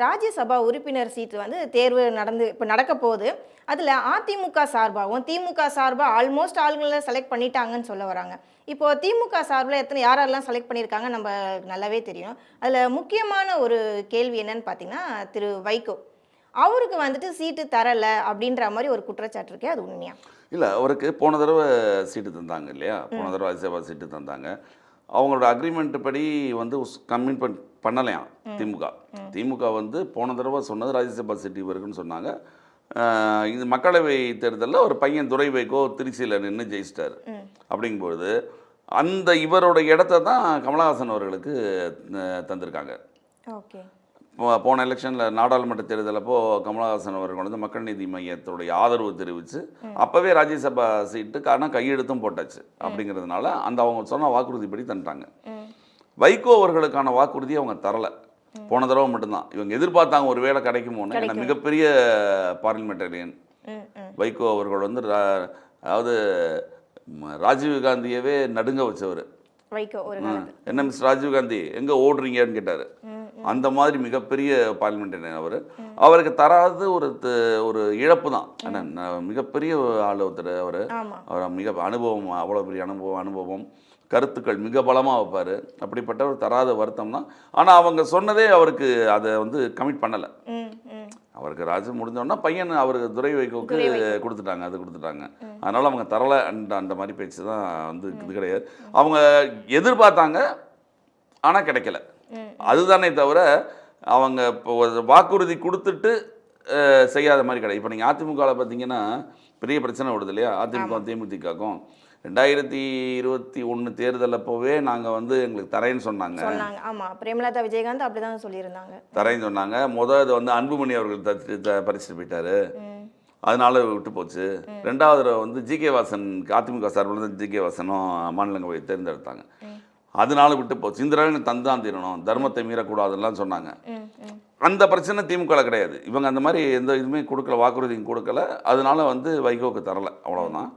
ராஜ்யசபா உறுப்பினர் சீட்டு வந்து தேர்வு இப்போ நடக்க போகுது. அதில் அதிமுக சார்பாகவும் திமுக சார்பாக ஆல்மோஸ்ட் ஆளுங்களை செலக்ட் பண்ணிட்டாங்கன்னு சொல்ல வராங்க. இப்போ திமுக சார்பில் யாரெல்லாம் செலக்ட் பண்ணியிருக்காங்க நம்ம நல்லாவே தெரியும். அதில் முக்கியமான ஒரு கேள்வி என்னன்னு பார்த்தீங்கன்னா, திரு வைகோ அவருக்கு வந்துட்டு சீட்டு தரலை அப்படின்ற மாதிரி ஒரு குற்றச்சாட்டு இருக்கு. அது உண்மையா? இல்லை, அவருக்கு போன தடவை சீட்டு தந்தாங்க இல்லையா? போன தடவை ராஜ்யசபா சீட்டு தந்தாங்க. அவங்களோட அக்ரிமெண்ட் படி வந்து கம்மிட்மெண்ட் பண்ணலையாம் திமுக. திமுக வந்து போன தடவை சொன்னது ராஜ்யசபா சீட்டு இவருக்குன்னு சொன்னாங்க. இந்த மக்களவை தேர்தலில் ஒரு பையன் துரை வைகோ திருச்சியில் நின்று ஜெயிச்சிட்டார். அப்படிங்கும்பொழுது அந்த இவரோட இடத்த தான் கமலஹாசன் அவர்களுக்கு தந்திருக்காங்க. ஓகே. போன எலெக்ஷனில் நாடாளுமன்ற தேர்தலப்போ கமலஹாசன் அவர்கள் வந்து மக்கள் நீதி மையத்துடைய ஆதரவு தெரிவித்து அப்போவே ராஜ்யசபா சீட்டுக்கான கையெழுத்தும் போட்டாச்சு. அப்படிங்கிறதுனால அந்த அவங்க சொன்ன வாக்குறுதிப்படி தந்துட்டாங்க. வைகோ அவர்களுக்கான வாக்குறுதி அவங்க தரலை. போன தடவை மட்டும்தான் இவங்க எதிர்பார்த்தாங்க ஒரு வேளை கிடைக்குமோன்னு. ஏன்னா மிகப்பெரிய பார்லிமெண்டரியன் வைகோ அவர்கள் வந்து அதாவது ராஜீவ்காந்தியவே நடுங்க வச்சவர். என்ன மிஸ் ராஜீவ்காந்தி எங்கே ஓடுறீங்கன்னு கேட்டார். அந்த மாதிரி மிகப்பெரிய பார்லிமெண்டரியன் அவர். அவருக்கு தராது ஒரு இழப்பு தான். மிகப்பெரிய ஆள் ஒருத்தர் அவர். மிக அனுபவம், அவ்வளோ பெரிய அனுபவம் கருத்துக்கள் மிக பலமாக வைப்பார். அப்படிப்பட்டவர் தராத வருத்தம் தான். ஆனால் அவங்க சொன்னதே அவருக்கு அதை வந்து கமிட் பண்ணலை. அவருக்கு ராஜு முடிஞ்சோன்னா பையன் அவருக்கு துரை வைகோக்கு கொடுத்துட்டாங்க. அது கொடுத்துட்டாங்க. அதனால் அவங்க தரலை அந்த மாதிரி பேச்சு தான் வந்து இது கிடையாது. அவங்க எதிர்பார்த்தாங்க ஆனால் கிடைக்கல. அதுதானே தவிர அவங்க இப்போ வாக்குறுதி கொடுத்துட்டு செய்யாத மாதிரி கிடையாது. இப்போ நீங்கள் அதிமுகவில் பார்த்தீங்கன்னா பெரிய பிரச்சனை வருது இல்லையா? அதிமுக தேமுதிகக்கும் 2021 தேர்தல் அப்போவே நாங்கள் வந்து எங்களுக்கு தரேன்னு சொன்னாங்க. ஆமாம், பிரேமலதா விஜயகாந்த் அப்படி தான் சொல்லியிருந்தாங்க. தரேன்னு சொன்னாங்க. அது வந்து அன்புமணி அவர்கள் பறிச்சுட்டு போயிட்டாரு. அதனால விட்டு போச்சு. ரெண்டாவது வந்து ஜி.கே. வாசன் அதிமுக சார்பில் வந்து ஜி.கே. வாசனும் மாநிலங்களவை தேர்ந்தெடுத்தாங்க. அதனால விட்டு போச்சு. இந்த தடவை தந்தான் தீரணும், தர்மத்தை மீறக்கூடாதுலாம் சொன்னாங்க. அந்த பிரச்சனை திமுக கிடையாது. இவங்க அந்த மாதிரி எந்த இதுவுமே கொடுக்கல, வாக்குறுதியும் கொடுக்கல. அதனால வந்து வைகோக்கு தரலை. அவ்வளவுதான்.